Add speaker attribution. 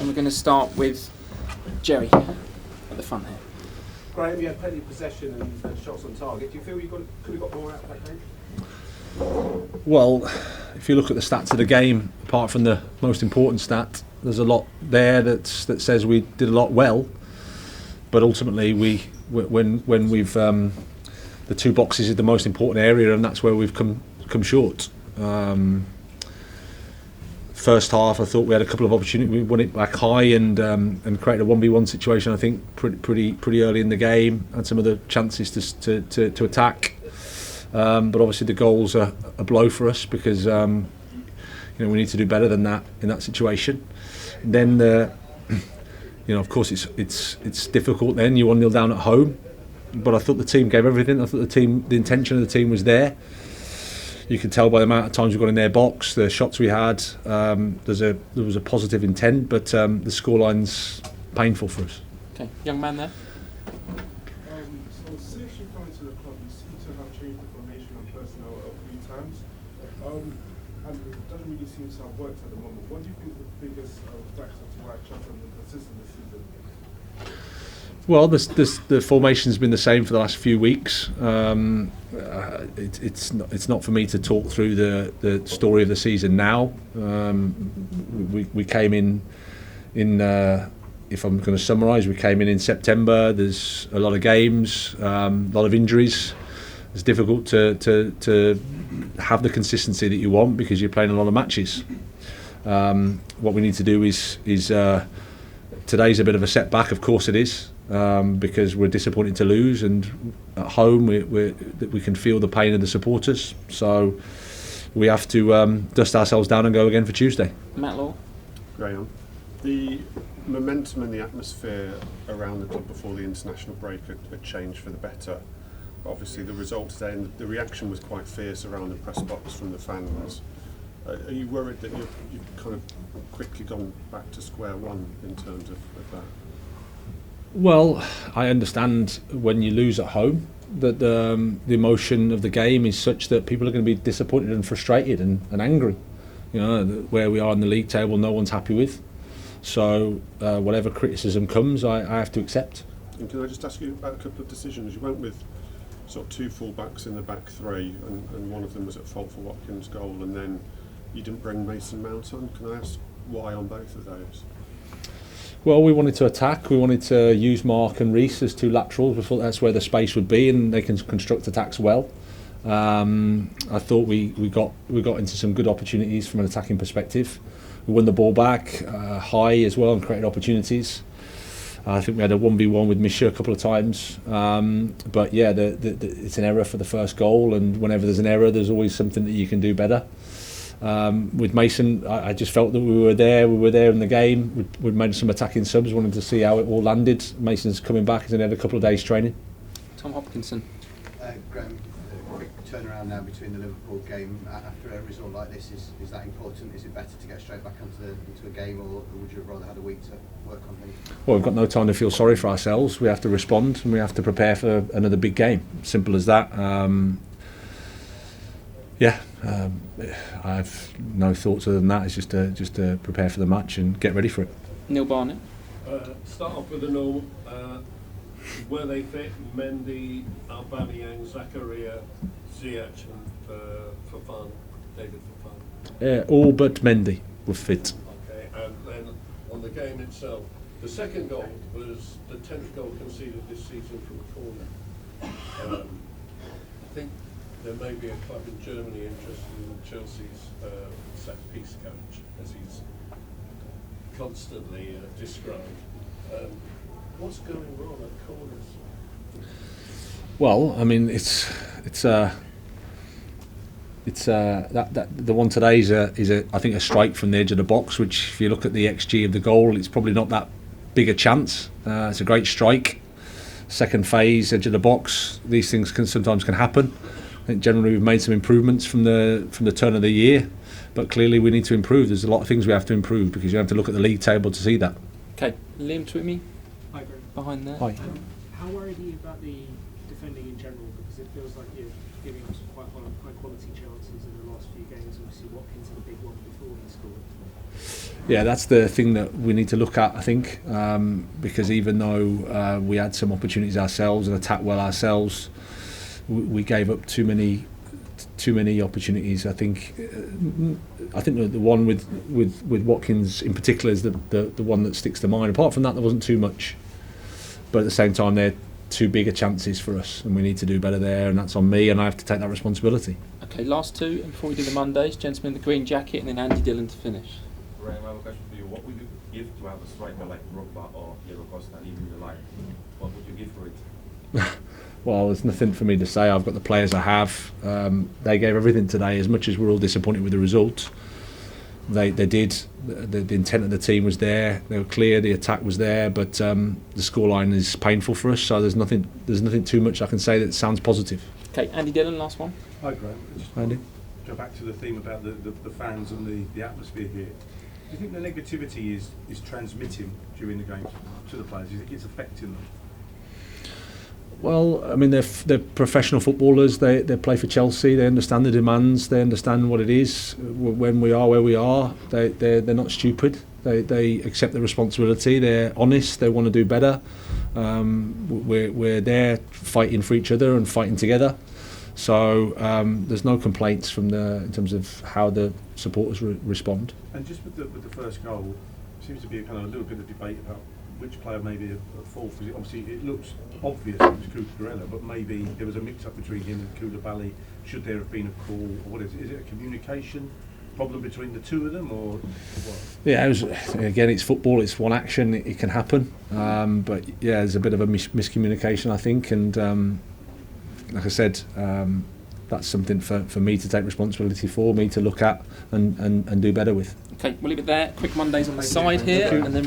Speaker 1: And we're going to start with Jerry at the front here.
Speaker 2: Graham, you had plenty of possession and shots on target. Do you feel you could have got more out of that game?
Speaker 3: Well, if you look at the stats of the game, apart from the most important stat, there's a lot there that says we did a lot well. But ultimately, when we've the two boxes is the most important area, and that's where we've come short. First half, I thought we had a couple of opportunities. We won it back high and created a 1v1 situation. I think pretty early in the game, had some of the chances to attack. But obviously the goals are a blow for us because we need to do better than that in that situation. And then of course it's difficult. Then you're 1-0 down at home, but I thought the team gave everything. I thought the intention of the team was there. You can tell by the amount of times we got in their box, the shots we had. There was a positive intent, but the scoreline's painful for us.
Speaker 1: Okay, young man there.
Speaker 4: So since you come into the club, you seem to have changed the formation and personnel a few times, and it doesn't really seem to have worked at the moment. What do you think is the biggest factor to why Cheltenham been consistent this season?
Speaker 3: Well, the formation's been the same for the last few weeks. It's not for me to talk through the story of the season now. We came in if I'm going to summarise, we came in September. There's a lot of games, a lot of injuries. It's difficult to have the consistency that you want because you're playing a lot of matches. What we need to do is today's a bit of a setback, of course it is. Because we're disappointed to lose, and at home we can feel the pain of the supporters. So we have to dust ourselves down and go again for Tuesday.
Speaker 1: Matt Law.
Speaker 5: Graham, the momentum and the atmosphere around the club before the international break had changed for the better. Obviously, the result today and the reaction was quite fierce around the press box from the fans. Are you worried that you've kind of quickly gone back to square one in terms of that?
Speaker 3: Well, I understand when you lose at home that the emotion of the game is such that people are going to be disappointed and frustrated and angry. Where we are in the league table, no one's happy with. So whatever criticism comes, I have to accept.
Speaker 5: And can I just ask you about a couple of decisions? You went with sort of two full-backs in the back three, and one of them was at fault for Watkins' goal, and then you didn't bring Mason Mount on. Can I ask why on both of those?
Speaker 3: Well, we wanted to attack. We wanted to use Mark and Reece as two laterals. We thought that's where the space would be, and they can construct attacks well. I thought we got into some good opportunities from an attacking perspective. We won the ball back high as well and created opportunities. I think we had a 1v1 with Misha a couple of times. But yeah, it's an error for the first goal, and whenever there's an error, there's always something that you can do better. With Mason, I just felt that we were there in the game. We'd made some attacking subs, wanted to see how it all landed. Mason's coming back, he's only had a couple of days training.
Speaker 1: Tom Hopkinson.
Speaker 6: Graham, a quick turnaround now between the Liverpool game. After a result like this, is that important? Is it better to get straight back into a game, or would you have rather had a week to work on things? Well,
Speaker 3: we've got no time to feel sorry for ourselves. We have to respond and we have to prepare for another big game. Simple as that. I have no thoughts other than that. It's just to prepare for the match and get ready for it.
Speaker 1: Neil Barnett.
Speaker 7: Start off with the normal. Were they fit? Mendy, Aubameyang, Zakaria, Ziyech and Fofana, David Fofana?
Speaker 3: All but Mendy were fit.
Speaker 7: Okay, and then on the game itself, the second goal was the 10th goal conceded this season from a corner. I think there may be a club in Germany interested in Chelsea's set-piece coach, as he's constantly described. What's going wrong at corners?
Speaker 3: Well, I mean, it's that the one today is I think a strike from the edge of the box, which if you look at the XG of the goal, it's probably not that big a chance. It's a great strike. Second phase, edge of the box. These things sometimes can happen. I think generally we've made some improvements from the turn of the year, but clearly we need to improve. There's a lot of things we have to improve because you have to look at the league table to see that.
Speaker 1: Okay, Liam Twitmy.
Speaker 8: Hi, Graham.
Speaker 1: Behind there.
Speaker 3: Hi.
Speaker 8: How worried are you about the defending in general? Because it feels like you're giving us quite high quality chances in the last few games. Obviously, Watkins had a big one before he scored.
Speaker 3: yeah, that's the thing that we need to look at, I think, because even though we had some opportunities ourselves and attacked well ourselves, we gave up too many opportunities. I think the one with Watkins in particular is the one that sticks to mind. Apart from that, there wasn't too much, but at the same time, they're too bigger chances for us, and we need to do better there, and that's on me, and I have to take that responsibility.
Speaker 1: Okay, last two, and before we do the Mondays, gentlemen, the green jacket, and then Andy Dillon to finish.
Speaker 9: Ryan, I have a question for you. What would you give to have a striker like Drogba or Diego Costa leaving the line? What would you give for it?
Speaker 3: Well, there's nothing for me to say. I've got the players I have. They gave everything today. As much as we're all disappointed with the result, they did. The intent of the team was there. They were clear. The attack was there. But the scoreline is painful for us. So there's nothing too much I can say that sounds positive.
Speaker 1: Okay, Andy Dillon, last one.
Speaker 10: Hi, Graham. Just
Speaker 3: Andy?
Speaker 10: go back to the theme about the fans and the atmosphere here. Do you think the negativity is transmitting during the games to the players? Do you think it's affecting them?
Speaker 3: Well, I mean, they're professional footballers. They play for Chelsea. They understand the demands. They understand what it is when we are where we are. They're not stupid. They accept the responsibility. They're honest. They want to do better. We're there fighting for each other and fighting together. So there's no complaints in terms of how the supporters respond.
Speaker 10: And just with the first goal, seems to be a little bit of debate about which player may be at fault, because obviously it looks obvious it was Cucurella, but maybe there was a mix-up between him and Koulibaly. Should there have been a call? Or what is it? Is it a communication problem between the two of them, or what?
Speaker 3: Yeah, again, it's football. It's one action. It can happen. But yeah, there's a bit of a miscommunication, I think, and like I said, that's something for me to take responsibility for, me to look at and do better with.
Speaker 1: Okay, we'll leave it there. Quick Mondays on the side here, and then